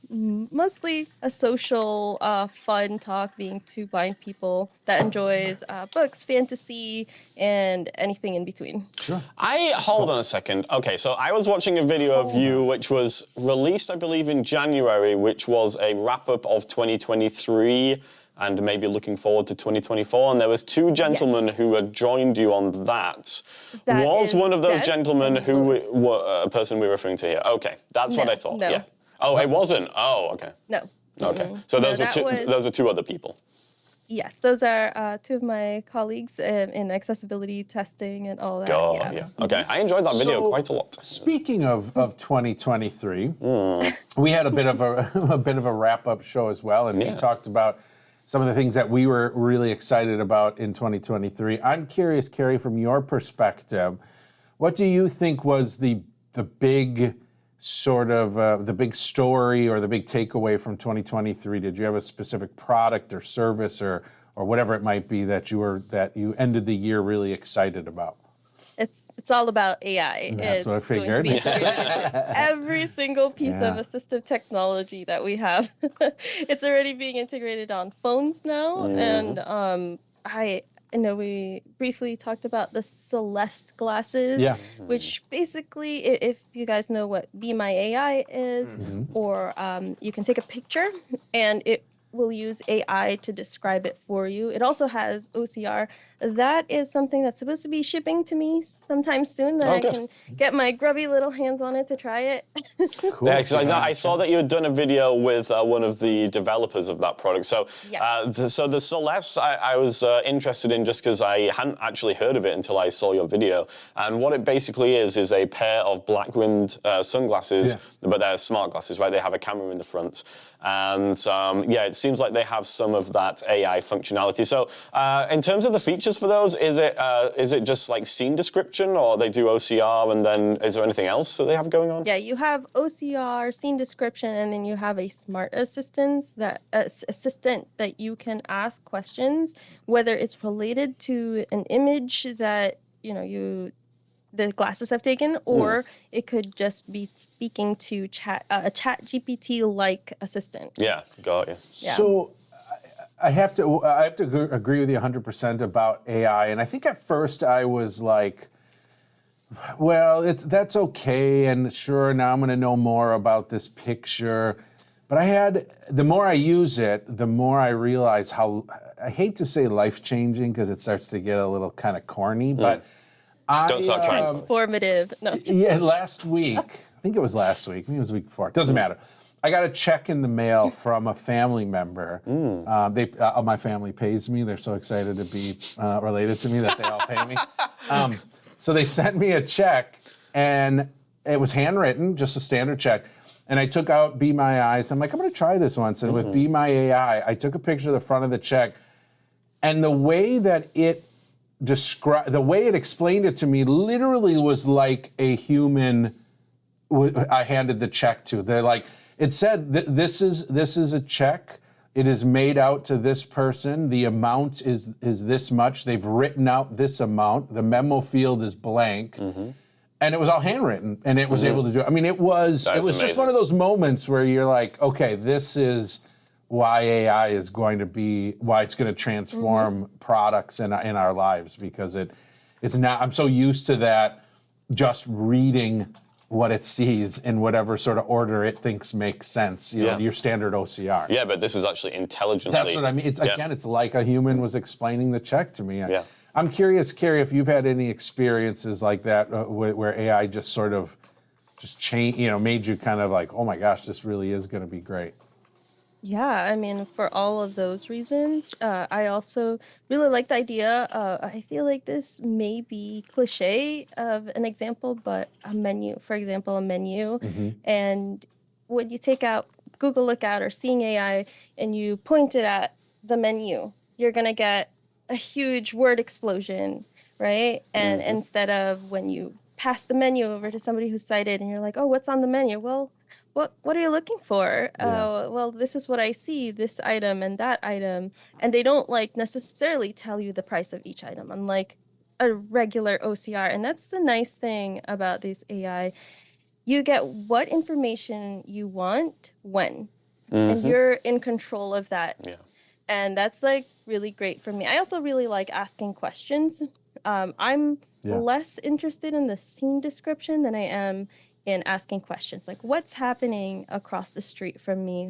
mostly a social, fun talk, being two blind people that enjoys books, fantasy, and anything in between. Sure. Hold on a second. Okay, so I was watching a video of you, which was released, I believe, in January, which was a wrap-up of 2023 and maybe looking forward to 2024. And there was two gentlemen who had joined you on that. That was is one of those Des gentlemen and who Louis. a person we're referring to here? Okay, that's what No, I thought. no. Yeah. Oh, it wasn't. Oh, okay. No. Okay. So No, those were that two. was- Those are two other people. Yes, those are two of my colleagues in accessibility testing and all that. Oh, yeah. Okay, I enjoyed that video So, quite a lot. Speaking of 2023, we had a bit of a wrap-up show as well, and we talked about some of the things that we were really excited about in 2023. I'm curious, Carrie, from your perspective, what do you think was the big sort of the big story or the big takeaway from 2023? Did you have a specific product or service or whatever it might be that you ended the year really excited about? It's all about AI. That's what I It's going to figured. be integrated into every single piece of Yeah. assistive technology that we have. It's already being integrated on phones now, and I know we briefly talked about the Celeste glasses, Yeah. which basically, if you guys know what Be My AI is, or you can take a picture and it will use AI to describe it for you. It also has OCR. That is something that's supposed to be shipping to me sometime soon, that I good. can get my grubby little hands on it to try it. Cool. Yeah, because I saw that you had done a video with one of the developers of that product. So, Yes. so the Celeste, I was interested in just because I hadn't actually heard of it until I saw your video. And what it basically is a pair of black-rimmed sunglasses, but they're smart glasses, right? They have a camera in the front. And it seems like they have some of that AI functionality. So, in terms of the features for those, is it just like scene description, or they do OCR, and then is there anything else that they have going on? Yeah, you have OCR, scene description, and then you have a smart assistant that you can ask questions, whether it's related to an image that the glasses have taken, or it could just be speaking to a chat GPT like assistant. Yeah, got you. Yeah. So I have to agree with you 100% about AI. And I think at first I was like, well, that's okay. And sure, now I'm going to know more about this picture. But the more I use it, the more I realize how, I hate to say life-changing because it starts to get a little kind of corny, but Don't start crying. Transformative. No. yeah, last week, I think it was last week, maybe it was the week before, it doesn't matter. I got a check in the mail from a family member. My family pays me. They're so excited to be related to me that they all pay me. So they sent me a check, and it was handwritten, just a standard check. And I took out Be My Eyes. I'm like, I'm going to try this once. And with Be My AI, I took a picture of the front of the check, and the way that it explained it to me literally was like a human I handed the check to. They're like, it said, this is a check. It is made out to this person. The amount is this much. They've written out this amount. The memo field is blank. and it was all handwritten, and it was able to do it. I mean, it was just amazing. one of those moments where you're like, okay, this is why AI is going to be, why it's going to transform products in our lives, because it's not, I'm so used to that, just reading what it sees in whatever sort of order it thinks makes sense, you know, your standard OCR. Yeah, but this is actually intelligently. That's what I mean. It's, again, it's like a human was explaining the check to me. Yeah. I'm curious, Carrie, if you've had any experiences like that where AI just sort of just changed, you know, made you kind of like, oh my gosh, this really is going to be great. Yeah, I mean, for all of those reasons, I also really like the idea. I feel like this may be cliche of an example, but a menu, for example, a menu. And when you take out Google Lookout or Seeing AI and you point it at the menu, you're going to get a huge word explosion, right? And instead of when you pass the menu over to somebody who's sighted and you're like, oh, what's on the menu? Well, what are you looking for? Well, this is what I see, this item and that item. And they don't like necessarily tell you the price of each item, unlike a regular OCR. And that's the nice thing about this AI. You get what information you want when, and you're in control of that. Yeah. And that's like really great for me. I also really like asking questions. I'm less interested in the scene description than I am in asking questions like what's happening across the street from me?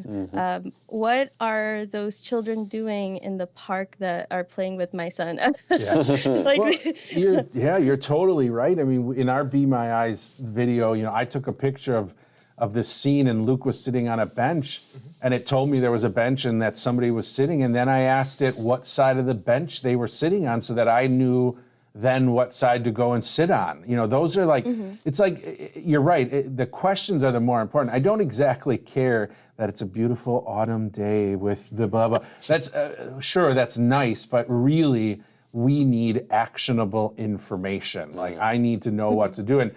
What are those children doing in the park that are playing with my son? Like, well, you're totally right. I mean, in our Be My Eyes video, you know, I took a picture of this scene and Luke was sitting on a bench and it told me there was a bench and that somebody was sitting, and then I asked it what side of the bench they were sitting on so that I knew then what side to go and sit on. You know, those are like, it's like, you're right, the questions are the more important. I don't exactly care that it's a beautiful autumn day with the blah, blah. That's, sure, that's nice, but really, we need actionable information. Like, I need to know what to do. And,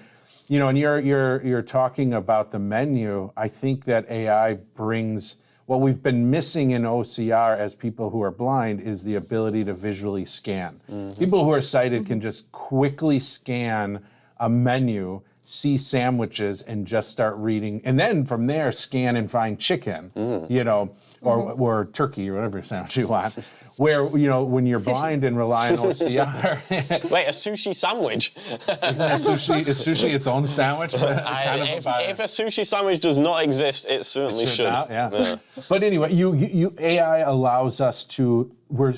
you know, and you're talking about the menu. I think that AI brings, what we've been missing in OCR as people who are blind is the ability to visually scan. People who are sighted can just quickly scan a menu, see sandwiches, and just start reading. And then from there, scan and find chicken, you know, or turkey or whatever sandwich you want. Where, you know, when you're blind and rely on OCR. Wait, a sushi sandwich? Isn't a sushi, is sushi its own sandwich? If a sushi sandwich does not exist, it certainly should. Yeah. But anyway, AI allows us to,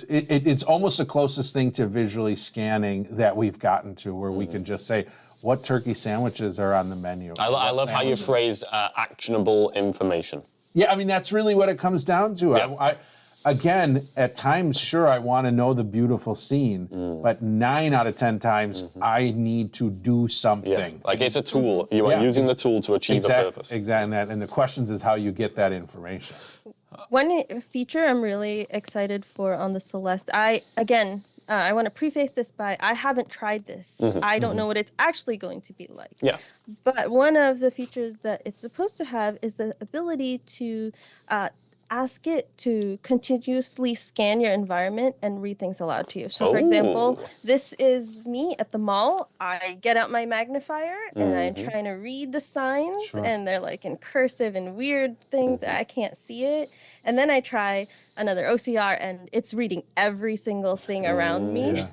it's almost the closest thing to visually scanning that we've gotten to, where we can just say, what turkey sandwiches are on the menu? I love how you phrased actionable information. Yeah, I mean, that's really what it comes down to. Yep. Again, at times, sure, I want to know the beautiful scene, but 9 out of 10 times, I need to do something. Yeah. Like it's a tool. You are using the tool to achieve a purpose. Exactly. And the questions is how you get that information. one feature I'm really excited for on the Celeste, I want to preface this by I haven't tried this. I don't know what it's actually going to be like. Yeah. But one of the features that it's supposed to have is the ability to ask it to continuously scan your environment and read things aloud to you. So, for example, this is me at the mall. I get out my magnifier and I'm trying to read the signs, and they're like in cursive and weird things. I can't see it. And then I try another OCR and it's reading every single thing around me,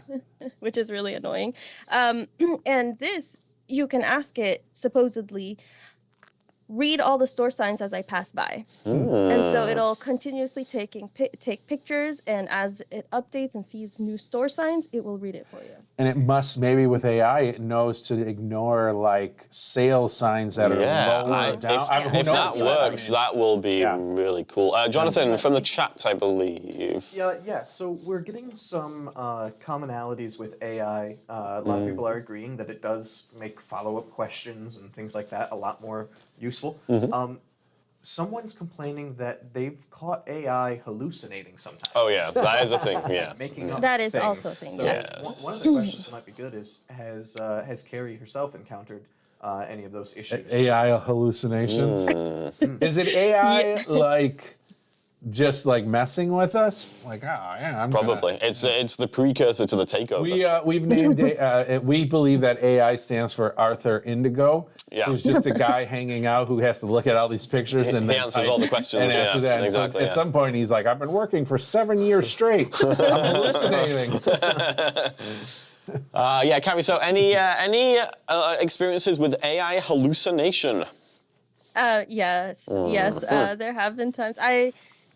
which is really annoying. And this, you can ask it supposedly, read all the store signs as I pass by. And so it'll continuously take pictures, and as it updates and sees new store signs, it will read it for you. And it must, maybe with AI, it knows to ignore like sales signs that are lower down. If that works, that will be really cool. Jonathan, from the chat, I believe. Yeah. So we're getting some commonalities with AI. A lot of people are agreeing that it does make follow-up questions and things like that a lot more useful. Someone's complaining that they've caught AI hallucinating sometimes. Oh yeah, that is a thing. Yeah, making up that is things. also a thing. So Yes. One of the questions that might be good is has Carrie herself encountered any of those issues? AI hallucinations. Is it AI like just like messing with us? Like, oh yeah, I'm Probably. It's the precursor to the takeover. We've named we believe that AI stands for Arthur Indigo, Yeah. who's just a guy hanging out who has to look at all these pictures and He then answers type all the questions, and yeah, answers that. And so exactly, at some point, he's like, "I've been working for 7 years straight. I'm hallucinating." Carrie, so any experiences with AI hallucination? Yes. There have been times.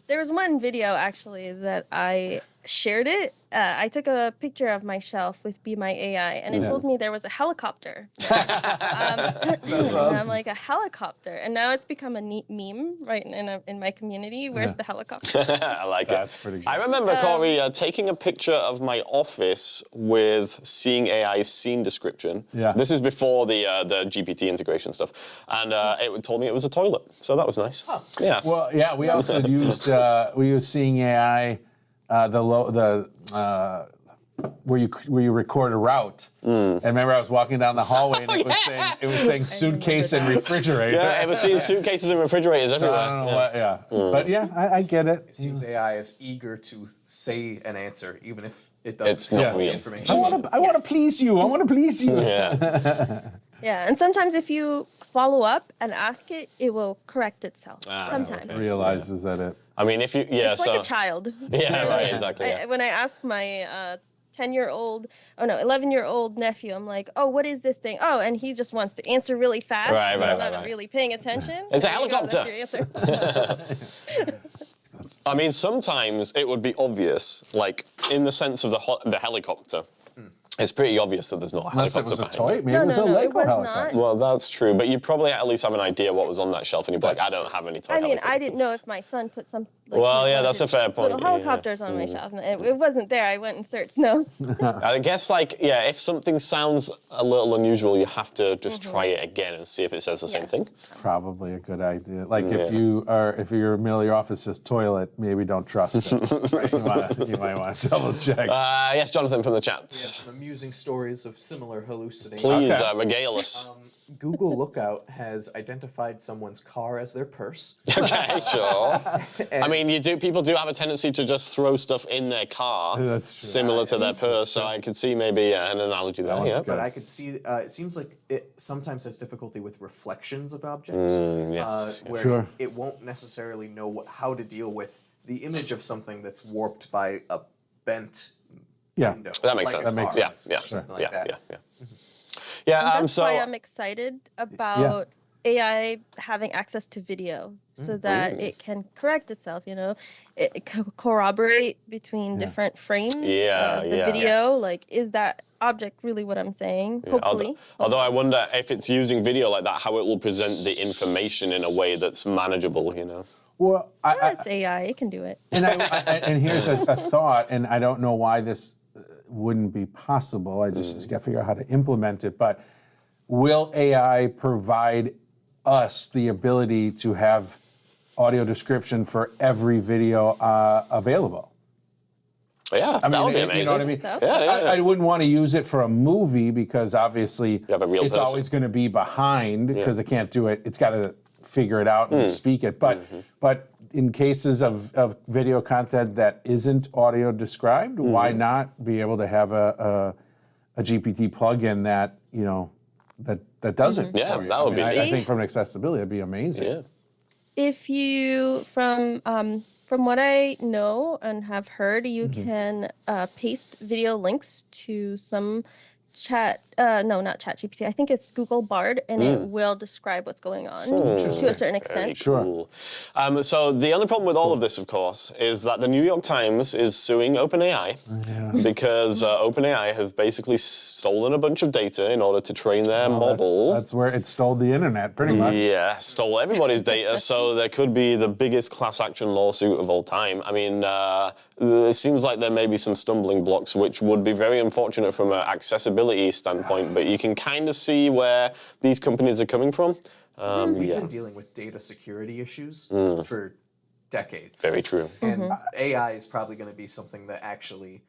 There was one video actually that I shared it. I took a picture of my shelf with Be My AI, and it told me there was a helicopter. And I'm like, a helicopter, and now it's become a neat meme right in my community. Where's the helicopter? I like That's it. pretty good. I remember, Corey, taking a picture of my office with Seeing AI's scene description. Yeah. This is before the GPT integration stuff, and it told me it was a toilet, so that was nice. Huh. Yeah. Well, yeah, we also used Seeing AI, where you record a route. And remember, I was walking down the hallway and it was saying suitcase and refrigerator. Yeah, ever seen suitcases and refrigerators So everywhere? I don't know what. But yeah, I get it. It seems AI is eager to say an answer, even if it doesn't It's not have the real. information. I want to please you. I want to please you. Yeah. Yeah, and sometimes if you follow up and ask it, it will correct itself. Sometimes. okay. Realizes that it. I mean, if you, It's like a child. Yeah, right, exactly. Yeah. When I ask my 11-year-old nephew, I'm like, oh, what is this thing? Oh, and he just wants to answer really fast. Right, and I'm right, not right. really paying attention. It's a There you go, helicopter. that's your answer. I mean, sometimes it would be obvious, like in the sense of the helicopter. It's pretty obvious that there's not a Unless it helicopter was a behind toy. it. Maybe it was a it Lego was helicopter. not. Well, that's true, but you probably at least have an idea what was on that shelf, and you'd be like, I don't have any toy I mean, I helicopters. didn't know if my son put some. Like, Well, one yeah, of that's a his fair point, Little yeah. helicopters on my shelf, and it wasn't there. I went and searched. No. I guess, if something sounds a little unusual, you have to just try it again and see if it says the same thing. Probably a good idea. Like if your middle of your office says toilet, maybe don't trust it. You might want to double check. Yes, Jonathan from the chat. We have some amusing stories of similar hallucinations. Please regale us. Google Lookout has identified someone's car as their purse. Okay, sure. I mean, people do have a tendency to just throw stuff in their car, That's true. similar to their purse. So I could see maybe an analogy there. one's Yeah. good. But I could see, it seems like it sometimes has difficulty with reflections of objects. yes. Where Sure. it won't necessarily know how to deal with the image of something that's warped by a bent window. That makes like sense. a That makes car, Yeah, or something like that. Yeah. That's why I'm excited about AI having access to video, so that it can correct itself. It corroborate between different frames. Yeah, the yeah. video, Yes. like, is that object really what I'm saying? Hopefully. Although I wonder if it's using video like that, how it will present the information in a way that's manageable. Well, It's AI. It can do it. and here's a thought, and I don't know why this wouldn't be possible. I just got to figure out how to implement it. But will AI provide us the ability to have audio description for every video available? Yeah, that would be amazing. You know what I mean? So? Yeah. I wouldn't want to use it for a movie because obviously have a real it's person. always going to be behind because it can't do it. It's got to figure it out and speak it. But in cases of video content that isn't audio described, why not be able to have a GPT plugin that that does it? Yeah, for you? that would be I neat. think from accessibility, it'd be amazing. Yeah. If you, from what I know and have heard, you can paste video links to some not ChatGPT. I think it's Google Bard, and it will describe what's going on to a certain extent. Cool. So the only problem with all of this, of course, is that the New York Times is suing OpenAI because OpenAI have basically stolen a bunch of data in order to train their model. That's where it stole the internet, pretty much. Yeah, stole everybody's data, so there could be the biggest class action lawsuit of all time. I mean, it seems like there may be some stumbling blocks, which would be very unfortunate from an accessibility standpoint, but you can kind of see where these companies are coming from. We've been dealing with data security issues for decades. Very true. And AI is probably going to be something that actually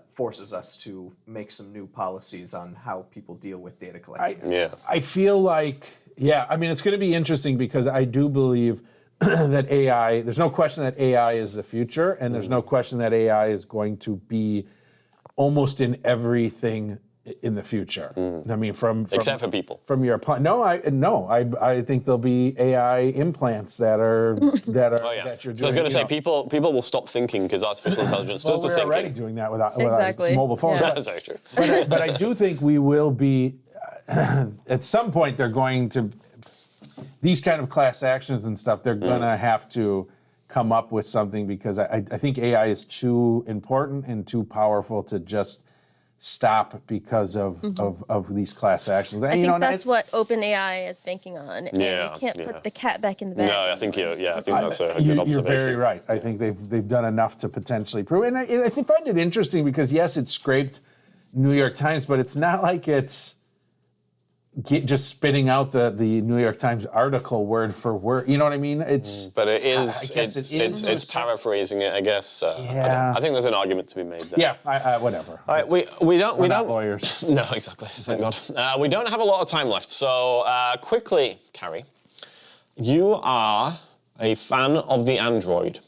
forces us to make some new policies on how people deal with data collection. Yeah. I feel like, I mean, it's going to be interesting because I do believe that AI, there's no question that AI is the future, and there's no question that AI is going to be almost in everything in the future. I mean, from Except for people. From your I think there'll be AI implants that are that you're doing. So I was going to say people will stop thinking because artificial intelligence does the we're thinking. already doing that with Exactly. mobile phones. Yeah. That's very true. But I do think we will be at some point. They're going to these kind of class actions and stuff. They're gonna have to come up with something because I think AI is too important and too powerful to just stop because of these class actions. I think that's what OpenAI is banking on. And Yeah, you can't yeah. put the cat back in the bag. No, I think that's a good observation. You're very right. I think they've done enough to potentially prove it. And I find it interesting because yes, it scraped New York Times, but it's not like it's just spitting out the New York Times article word for word. You know what I mean? But it is. I guess It's paraphrasing it, I guess. Yeah. I think there's an argument to be made there. Yeah. Whatever. All right, we don't We're not lawyers. No, exactly. Thank God. We don't have a lot of time left. So quickly, Carrie, you are a fan of the Android,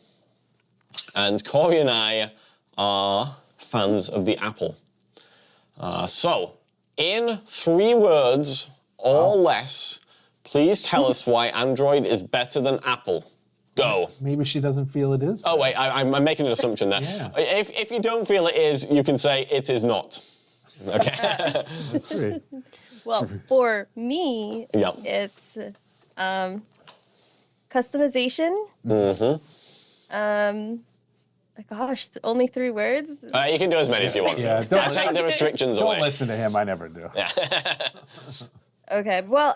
and Corey and I are fans of the Apple. So, in 3 words or less, please tell us why Android is better than Apple. Go. Maybe she doesn't feel it is. Oh, wait, I'm making an assumption there. Yeah. If you don't feel it is, you can say it is not. Okay. That's true. Well, for me, Yeah. it's customization. Gosh, only 3 words. You can do as many as you want. Yeah, I'll take the restrictions away. Don't listen to him. I never do. Okay, well,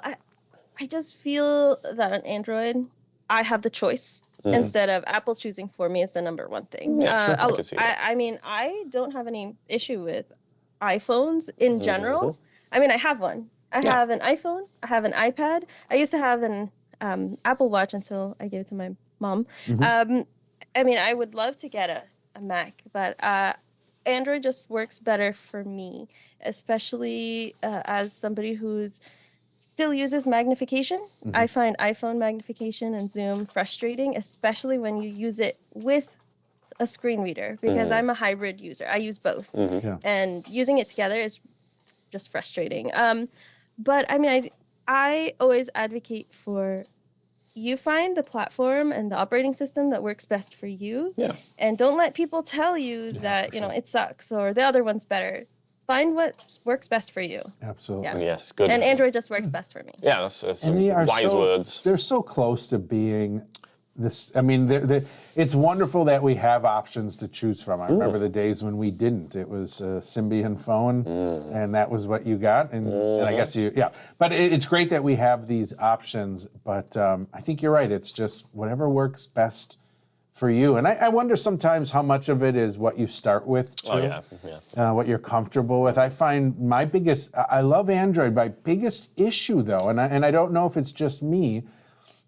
I just feel that on Android, I have the choice instead of Apple choosing for me is the number one thing. Yeah, sure. I can see that. I mean, I don't have any issue with iPhones in general. I mean, I have one. I have an iPhone. I have an iPad. I used to have an Apple Watch until I gave it to my mom. I mean, I would love to get a Mac, but Android just works better for me, especially as somebody who's still uses magnification. I find iPhone magnification and zoom frustrating, especially when you use it with a screen reader, because I'm a hybrid user. I use both. Yeah. And using it together is just frustrating. But I mean, I always advocate for you find the platform and the operating system that works best for you. Yeah. And don't let people tell you that, you know, it sucks or the other one's better. Find what works best for you. Absolutely. Yeah. Yes, good. And Android just works best for me. Yeah, that's And they are wise words. They're so close to being this. I mean, it's wonderful that we have options to choose from. I remember the days when we didn't. It was a Symbian phone, and that was what you got. And I guess But it's great that we have these options. But I think you're right. It's just whatever works best for you. And I wonder sometimes how much of it is what you start with, too. Oh, yeah. What you're comfortable with. I find I love Android. My biggest issue, though, and I don't know if it's just me,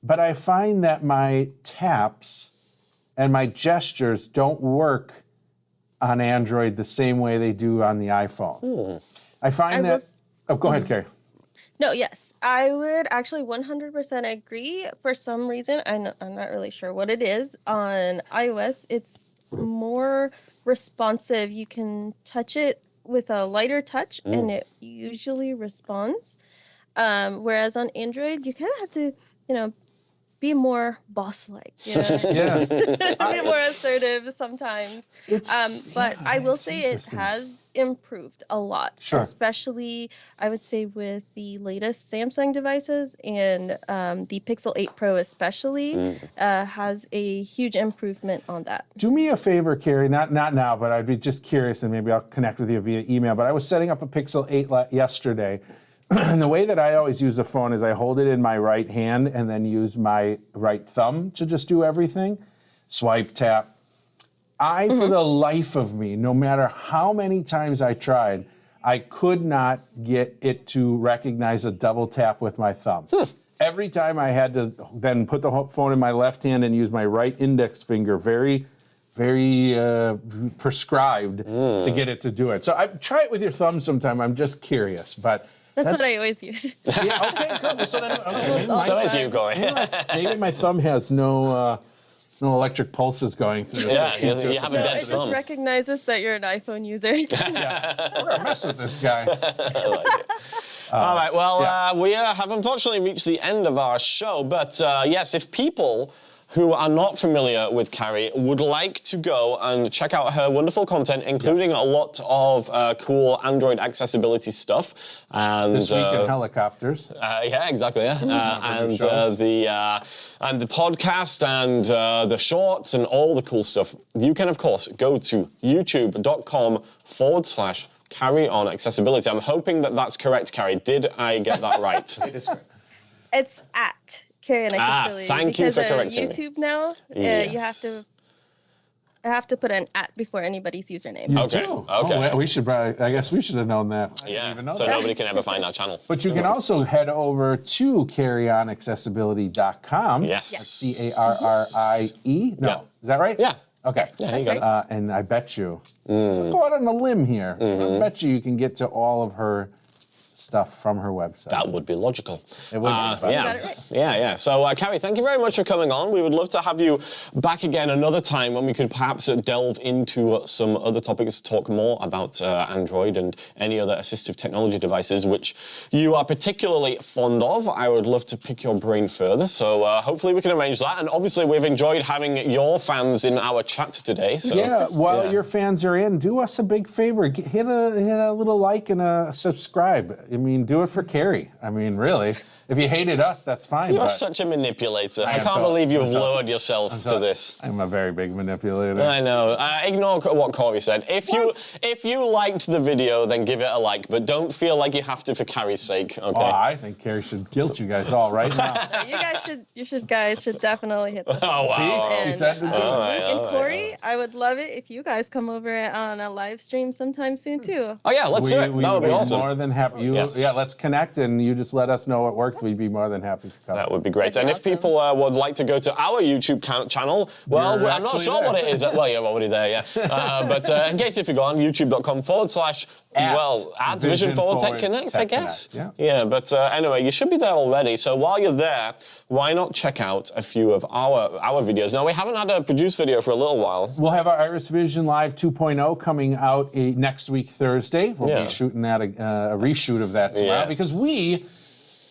but I find that my taps and my gestures don't work on Android the same way they do on the iPhone. I find go ahead, Carrie. No, yes. I would actually 100% agree. For some reason, I'm not really sure what it is. On iOS, it's more responsive. You can touch it with a lighter touch, and it usually responds. Whereas on Android, you kind of have to, be more boss-like. Yeah. Be more assertive sometimes. But I will say it has improved a lot. Sure. Especially, I would say, with the latest Samsung devices and the Pixel 8 Pro especially has a huge improvement on that. Do me a favor, Carrie, not now, but I'd be just curious, and maybe I'll connect with you via email, but I was setting up a Pixel 8 yesterday, and the way that I always use the phone is I hold it in my right hand and then use my right thumb to just do everything. Swipe, tap. For the life of me, no matter how many times I tried, I could not get it to recognize a double tap with my thumb. Every time I had to then put the phone in my left hand and use my right index finger, very, very prescribed to get it to do it. So I try it with your thumb sometime. I'm just curious, but That's what I always use. Yeah, okay, good. So then, okay, maybe So is you, Corey. maybe my thumb has no electric pulses going through. Yeah, so I can't do you it. have a dead It just thumb. recognizes that you're an iPhone user. Yeah. We're gonna mess with this guy. All right, well, yeah. we have unfortunately reached the end of our show, but yes, if people who are not familiar with Carrie would like to go and check out her wonderful content, including a lot of cool Android accessibility stuff. And This week in helicopters. yeah, exactly. Yeah, and shows. the podcast and the shorts and all the cool stuff. You can, of course, go to youtube.com/Carrie on Accessibility. I'm hoping that that's correct, Carrie. Did I get that right? It is correct. It's at Carrie on Accessibility. thank you for correcting me. Because YouTube now, Yes. I have to put an at before anybody's username. Okay, Do? okay. Oh, we should probably, I guess we should have known that. I didn't Yeah, even know so that. nobody can ever find our channel. But you can also head over to carrieonaccessibility.com. Yes. C-A-R-R-I-E. No, Yeah. is that right? Yeah. Okay. Yeah, you got it. And I bet you, go out on a limb here. I bet you can get to all of her stuff from her website. That would be logical. It would be, but- yeah. got it right. Yeah. So, Carrie, thank you very much for coming on. We would love to have you back again another time when we could perhaps delve into some other topics, talk more about Android and any other assistive technology devices which you are particularly fond of. I would love to pick your brain further. So, hopefully we can arrange that. And obviously, we've enjoyed having your fans in our chat today. So, Yeah, while your fans are in, do us a big favor. Hit a little like and a subscribe. I mean, do it for Carrie. I mean, really. If you hated us, that's fine. You're but such a manipulator. I am can't told. believe you've I'm told. lowered yourself to this. I'm a very big manipulator. I know. Ignore what Corey said. If you liked the video, then give it a like, but don't feel like you have to for Carrie's sake. Okay. Oh, I think Carrie should guilt you guys all right now. You guys should definitely hit the Oh wow. See? She said to do it. and Corey, I would love it if you guys come over on a live stream sometime soon too. Oh yeah, let's do it. That would be we'd awesome. more than happy. Yes. Yeah, let's connect and you just let us know what works. We'd be more than happy to come. That would be great. That'd And be if people would like to go to our YouTube channel, well, You're I'm not actually sure there. what it is. Well, you're already there, yeah. But in case if you go on youtube.com/, Vision Forward Tech Connect, I guess. Connect, yeah. Yeah, but anyway, you should be there already. So while you're there, why not check out a few of our videos? Now, we haven't had a produced video for a little while. We'll have our Iris Vision Live 2.0 coming out next week, Thursday. We'll Yeah. be shooting that a reshoot of that tomorrow Yes. because we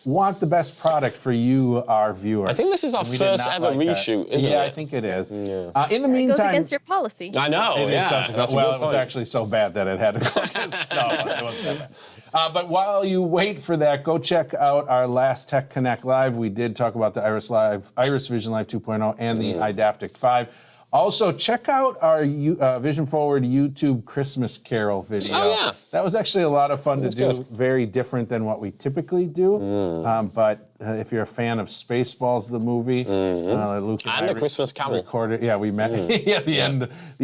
want the best product for you, our viewers. I think this is our And we did first not ever like that. reshoot, isn't Yeah, it? I think it is. In the It goes meantime, against your policy. I know, It is, yeah. doesn't it? That's a Well, good it was point. actually so bad that it had to go. No, it wasn't that bad. But while you wait for that, go check out our last Tech Connect Live. We did talk about the Iris Vision Live 2.0 and the iDaptic 5. Also, check out our Vision Forward YouTube Christmas Carol video. Oh, yeah. That was actually a lot of fun to do. good. Very different than what we typically do. But if you're a fan of Spaceballs, the movie, Luke And I A Christmas Carol. recorded. Yeah, we met. Yeah, the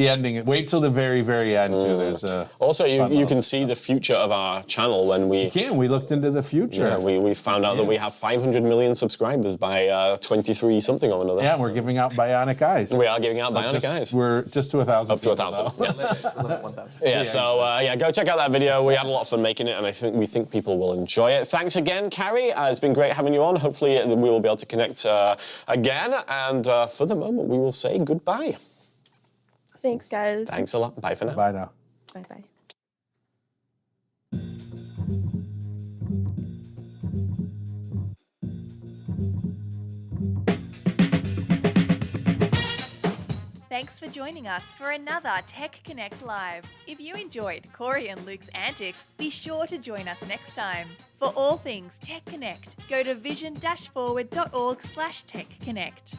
ending. Wait till the very, very end too. There's a Also, you little can see the future of our channel when we we looked into the future. Yeah, we found out that we have 500 million subscribers by 23 something or another. Yeah, and we're giving out bionic eyes. We are giving out bionic eyes. We're just to 1,000. Up to people, 1,000. though. Yeah. Limit 1,000. Yeah, so go check out that video. We had a lot of fun making it, and we think people will enjoy it. Thanks again, Carrie. It's been great having you on. Hopefully, we will be able to connect again. And for the moment, we will say goodbye. Thanks, guys. Thanks a lot. Bye for now. Bye now. Bye-bye. Thanks for joining us for another Tech Connect Live. If you enjoyed Corey and Luke's antics, be sure to join us next time. For all things Tech Connect, go to vision-forward.org/techconnect.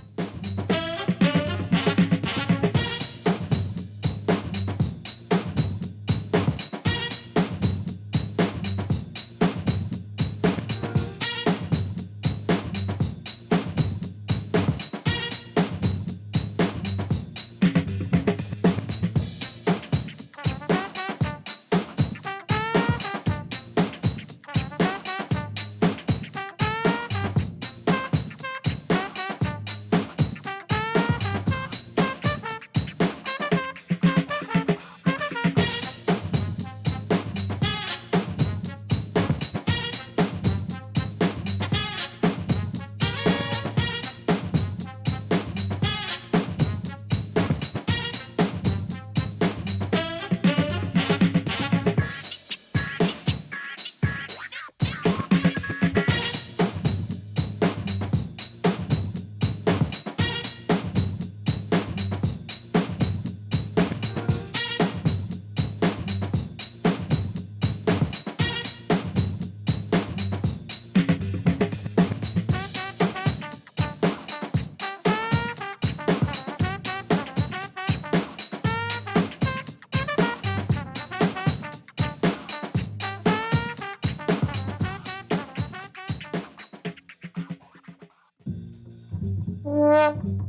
Bye.